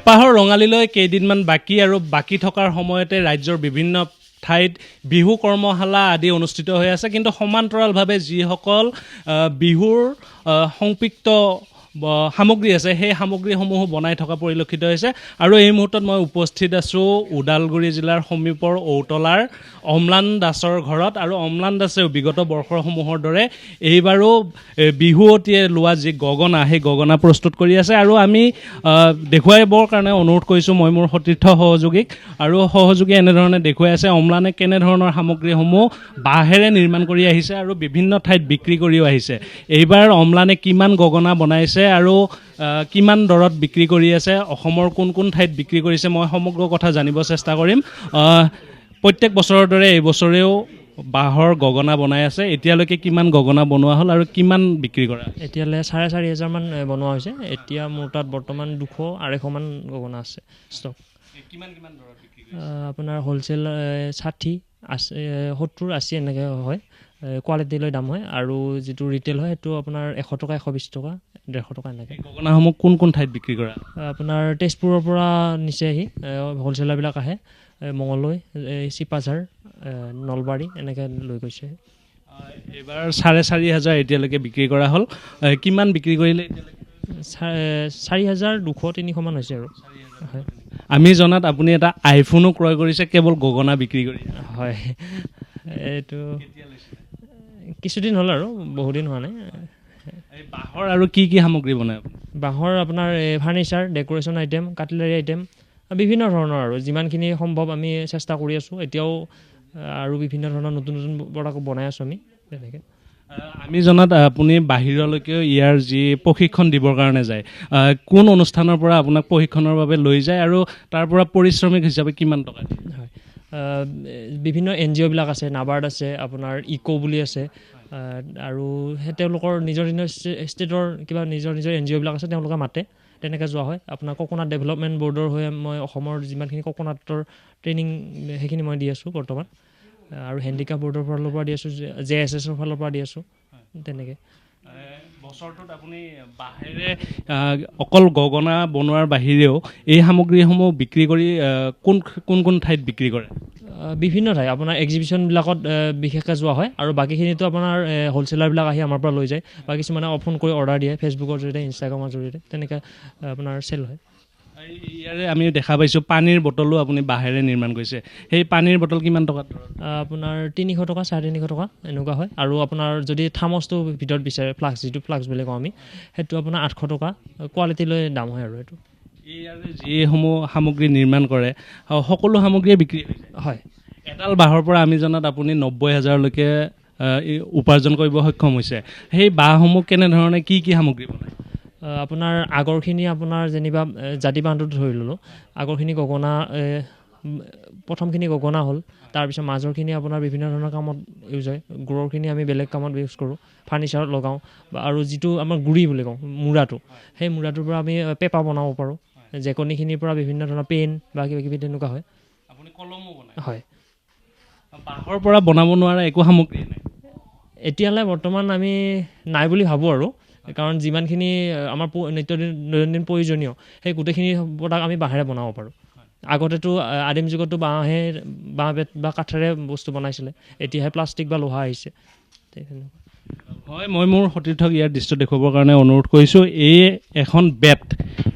হেঁপাহৰ ৰঙালীলৈ কেইদিনমান বাকী আৰু বাকী থকাৰ সময়তে ৰাজ্যৰ বিভিন্ন ঠাইত বিহু কৰ্মশালা আদি অনুষ্ঠিত হৈ আছে কিন্তু সমান্তৰালভাৱে যিসকল বিহুৰ সংপৃক্ত সামগ্ৰী আছে সেই সামগ্ৰীসমূহো বনাই থকা পৰিলক্ষিত হৈছে আৰু এই মুহূৰ্তত মই উপস্থিত আছোঁ ওদালগুৰি জিলাৰ সমীপৰ ঔতলাৰ অম্লান দাসৰ ঘৰত আৰু অম্লান দাসেও বিগত বৰ্ষসমূহৰ দৰে এইবাৰো বিহুৱতীয়ে লোৱা যি গগনা সেই গগনা প্ৰস্তুত কৰি আছে আৰু আমি দেখুৱাইবৰ কাৰণে অনুৰোধ কৰিছোঁ মই মোৰ সতীৰ্থ সহযোগীক আৰু সহযোগী এনেধৰণে দেখুৱাই আছে অম্লানে কেনেধৰণৰ সামগ্ৰীসমূহ বাঁহেৰে নিৰ্মাণ কৰি আহিছে আৰু বিভিন্ন ঠাইত বিক্ৰী কৰিও আহিছে এইবাৰ অম্লানে কিমান গগনা বনাইছে আৰু কিমান দৰত বিক্ৰী কৰি আছে অসমৰ কোন কোন ঠাইত বিক্ৰী কৰিছে মই সমগ্ৰ কথা জানিব চেষ্টা কৰিম প্ৰত্যেক বছৰৰ দৰে এই বছৰেও বাঁহৰ গগনা বনাই আছে এতিয়ালৈকে কিমান গগনা বনোৱা হ'ল আৰু কিমান বিক্ৰী কৰা এতিয়ালৈ 4,500 মান বনোৱা হৈছে এতিয়া মোৰ তাত বৰ্তমান 200-250 মান গগনা আছে ষ্টক কিমান কিমান দৰত বিক্ৰী আপোনাৰ হ'লচেল 60 70-80 এনেকৈ হয় কোৱালিটি লৈ দাম হয় আৰু যিটো ৰিটেল হয় সেইটো আপোনাৰ 100 টকা 120 টকা 150 টকা এনেকৈ গগনাসমূহ কোন কোন ঠাইত বিক্ৰী কৰা আপোনাৰ তেজপুৰৰ পৰা নিচে আহি হ'লচেলাৰবিলাক আহে মঙলদৈ চিপাঝাৰ নলবাৰী এনেকৈ লৈ গৈছে এইবাৰ 4,500 এতিয়ালৈকে বিক্ৰী কৰা হ'ল কিমান বিক্ৰী কৰিলে এতিয়ালৈকে 4,200-300 মান হৈছে আৰু হয় আমি জনাত আপুনি এটা আইফোনো ক্ৰয় কৰিছে কেৱল গগনা বিক্ৰী কৰি হয় এইটো কিছুদিন হ'ল আৰু বহুদিন হোৱা নাই এই বাঁহৰ আৰু কি কি সামগ্ৰী বনায় বাঁহৰ আপোনাৰ furniture decoration item cutlery item বিভিন্ন ধৰণৰ আৰু যিমানখিনি সম্ভৱ আমি চেষ্টা কৰি আছোঁ এতিয়াও আৰু বিভিন্ন ধৰণৰ নতুন নতুন প্ৰডাক্ট বনাই আছোঁ আমি তেনেকৈ আমি জনাত আপুনি বাহিৰলৈকেও ইয়াৰ যি প্ৰশিক্ষণ দিবৰ কাৰণে যায় কোন অনুষ্ঠানৰ পৰা আপোনাক প্ৰশিক্ষণৰ বাবে লৈ যায় আৰু তাৰ পৰা পাৰিশ্ৰমিক হিচাপে কিমান টকা দিয়ে হয় বিভিন্ন NGOবিলাক আছে নাবাৰ্ড আছে আপোনাৰ ইকো বুলি আছে আৰু তেওঁলোকৰ নিজৰ ষ্টেটৰ কিবা নিজৰ NGOবিলাক আছে তেওঁলোকে মাতে তেনেকৈ যোৱা হয় আপোনাৰ কোকোনাট ডেভেলপমেণ্ট বৰ্ডৰ হৈ মই অসমৰ যিমানখিনি কোকোনাটৰ ট্ৰেইনিং সেইখিনি মই দি আছোঁ বৰ্তমান আৰু হেণ্ডিক্ৰাফ্ট বৰ্ডৰ ফালৰ পৰা দি আছোঁ JSSৰ ফালৰ পৰা দি আছোঁ তেনেকৈ বছৰটোত আপুনি বাঁহেৰে অকল গগনা বনোৱাৰ বাহিৰেও এই সামগ্ৰীসমূহ বিক্ৰী কৰি কোন কোন ঠাইত বিক্ৰী কৰে বিভিন্ন ঠাই আপোনাৰ এক্সিবিশ্যনবিলাকত বিশেষকৈ যোৱা হয় আৰু বাকীখিনিতো আপোনাৰ হ'লচেলাৰবিলাক আহি আমাৰ পৰা লৈ যায় বা কিছুমানে ফোন কৰি অৰ্ডাৰ দিয়ে ফেচবুকৰ জৰিয়তে ইনষ্টাগ্ৰামৰ জৰিয়তে তেনেকৈ আপোনাৰ চেল হয় ইয়াৰে আমি দেখা পাইছোঁ পানীৰ বটলো আপুনি বাঁহেৰে নিৰ্মাণ কৰিছে সেই পানীৰ বটল কিমান টকাত আপোনাৰ 300 টকা 350 টকা এনেকুৱা হয় আৰু আপোনাৰ যদি থাৰ্মছটো ভিতৰত বিচাৰে ফ্লাক্স যিটো ফ্লাক্স বুলি কওঁ আমি সেইটো আপোনাৰ 800 টকা কোৱালিটি লৈ দাম হয় আৰু এইটো ইয়াৰে যিসমূহ সামগ্ৰী নিৰ্মাণ কৰে সকলো সামগ্ৰীয়ে বিক্ৰী হয় এডাল বাঁহৰ পৰা আমি জনাত আপুনি 90,000লৈকে উপাৰ্জন কৰিব সক্ষম হৈছে সেই বাঁহসমূহ কেনেধৰণে কি কি সামগ্ৰী বনায় আপোনাৰ আগৰখিনি আপোনাৰ যেনিবা জাতি বাঁহটো ধৰি ল'লোঁ আগৰখিনি গগনা প্ৰথমখিনি গগনা হ'ল তাৰপিছত মাজৰখিনি আপোনাৰ বিভিন্ন ধৰণৰ কামত ইউজ হয় গুৰৰখিনি আমি বেলেগ কামত ইউজ কৰোঁ ফাৰ্নিচাৰত লগাওঁ আৰু যিটো আমাৰ গুৰি বুলি কওঁ মূৰাটো সেই মূৰাটোৰ পৰা আমি পেপা বনাব পাৰোঁ জেকনিখিনিৰ পৰা বিভিন্ন ধৰণৰ পেন বা কিবা কিবি তেনেকুৱা হয় আপুনি কলমো বনায় হয় বাঁহৰ পৰা বনাব নোৱাৰা একো সামগ্ৰী নাই এতিয়ালৈ বৰ্তমান আমি নাই বুলি ভাবোঁ আৰু কাৰণ যিমানখিনি আমাৰ দৈনন্দিন প্ৰয়োজনীয় সেই গোটেইখিনি প্ৰডাক্ট আমি বাঁহেৰে বনাব পাৰোঁ আগতেতো আদিম যুগতো বাঁহ বেত বা কাঠেৰে বস্তু বনাইছিলে এতিয়াহে প্লাষ্টিক বা লোহা আহিছে হয় মই মোৰ সতীৰ্থক ইয়াৰ দৃশ্য দেখুৱাবৰ কাৰণে অনুৰোধ কৰিছোঁ এই এখন বেট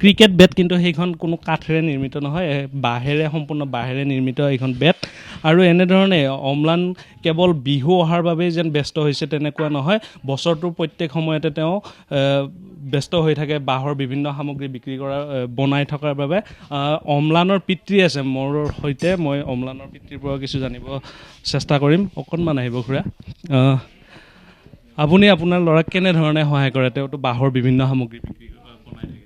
ক্ৰিকেট বেট কিন্তু সেইখন কোনো কাঠেৰে নিৰ্মিত নহয় বাঁহেৰে সম্পূৰ্ণ বাঁহেৰে নিৰ্মিত এইখন বেট আৰু এনেধৰণে অম্লান কেৱল বিহু অহাৰ বাবেই যেন ব্যস্ত হৈছে তেনেকুৱা নহয় বছৰটোৰ প্ৰত্যেক সময়তে তেওঁ ব্যস্ত হৈ থাকে বাঁহৰ বিভিন্ন সামগ্ৰী বিক্ৰী কৰা বনাই থকাৰ বাবে অম্লানৰ পিতৃ আছে মোৰ সৈতে মই অম্লানৰ পিতৃৰ পৰা কিছু জানিব চেষ্টা কৰিম অকণমান আহিব খুৰা আপুনি আপোনাৰ ল'ৰাক কেনেধৰণে সহায় কৰে তেওঁতো বাঁহৰ বিভিন্ন সামগ্ৰী বিক্ৰী বনাই থাকে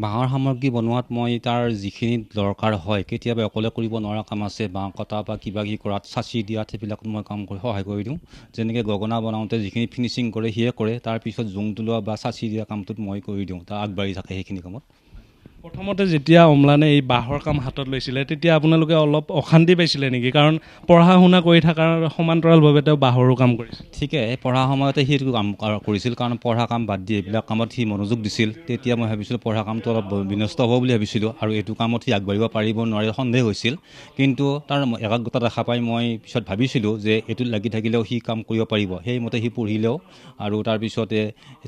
বাঁহৰ সামগ্ৰী বনোৱাত মই তাৰ যিখিনি দৰকাৰ হয় কেতিয়াবা অকলে কৰিব নোৱাৰা কাম আছে বাঁহ কটা বা কিবা কিবি কৰাত চাচি দিয়াত সেইবিলাকত মই কাম কৰি সহায় কৰি দিওঁ যেনেকৈ গগনা বনাওঁতে যিখিনি ফিনিচিং কৰে সিয়ে কৰে তাৰপিছত জোং তোলোৱা বা চাচি দিয়া কামটোত মই কৰি দিওঁ তাৰ আগবাঢ়ি থাকে সেইখিনি কামত প্ৰথমতে যেতিয়া অম্লানে এই বাঁহৰ কাম হাতত লৈছিলে তেতিয়া আপোনালোকে অলপ অশান্তি পাইছিলে নেকি কাৰণ পঢ়া শুনা কৰি থকাৰ সমান্তৰালভাৱে তেওঁ বাঁহৰো কাম কৰিছিল ঠিকে পঢ়া সময়তে সি এইটো কাম কৰিছিল কাৰণ পঢ়া কাম বাদ দি এইবিলাক কামত সি মনোযোগ দিছিল তেতিয়া মই ভাবিছিলোঁ পঢ়া কামটো অলপ বিনষ্ট হ'ব বুলি ভাবিছিলোঁ আৰু এইটো কামত সি আগবাঢ়িব পাৰিব নোৱাৰে সন্দেহ হৈছিল কিন্তু তাৰ একাগ্ৰতা দেখা পাই মই পিছত ভাবিছিলোঁ যে এইটোত লাগি থাকিলেও সি কাম কৰিব পাৰিব সেইমতে সি পঢ়িলেও আৰু তাৰপিছতে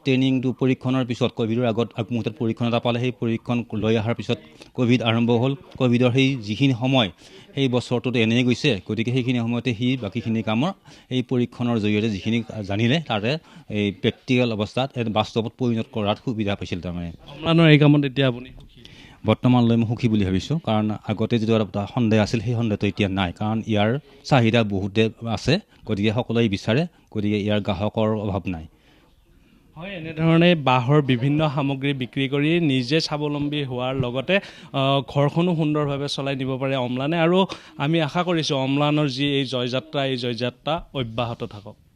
ট্ৰেইনিংটো পৰীক্ষণৰ পিছত ক'ভিডৰ আগত আগমুহূৰ্তত পৰীক্ষণ এটা পালে সেই পৰীক্ষণ লৈ অহাৰ পিছত ক'ভিড আৰম্ভ হ'ল ক'ভিডৰ সেই যিখিনি সময় সেই বছৰটোত এনেই গৈছে গতিকে সেইখিনি সময়তে সি বাকীখিনি কামৰ এই পৰীক্ষণৰ জৰিয়তে যিখিনি জানিলে তাৰে এই প্ৰেক্টিকেল অৱস্থাত বাস্তৱত পৰিণত কৰাত সুবিধা পাইছিল তাৰমানে অম্লানৰ এই কামত এতিয়া আপুনি সুখী বৰ্তমানলৈ মই সুখী বুলি ভাবিছোঁ কাৰণ আগতে যিটো এটা সন্দেহ আছিল সেই সন্দেহটো এতিয়া নাই কাৰণ ইয়াৰ চাহিদা বহুতে আছে গতিকে সকলোৱে বিচাৰে গতিকে ইয়াৰ গ্ৰাহকৰ অভাৱ নাই হয় এনেধৰণে বাঁহৰ বিভিন্ন সামগ্ৰী বিক্ৰী কৰি নিজে স্বাৱলম্বী হোৱাৰ লগতে ঘৰখনো সুন্দৰভাৱে চলাই নিব পাৰে অম্লানে আৰু আমি আশা কৰিছোঁ অম্লানৰ যি এই জয়যাত্ৰা অব্যাহত থাকক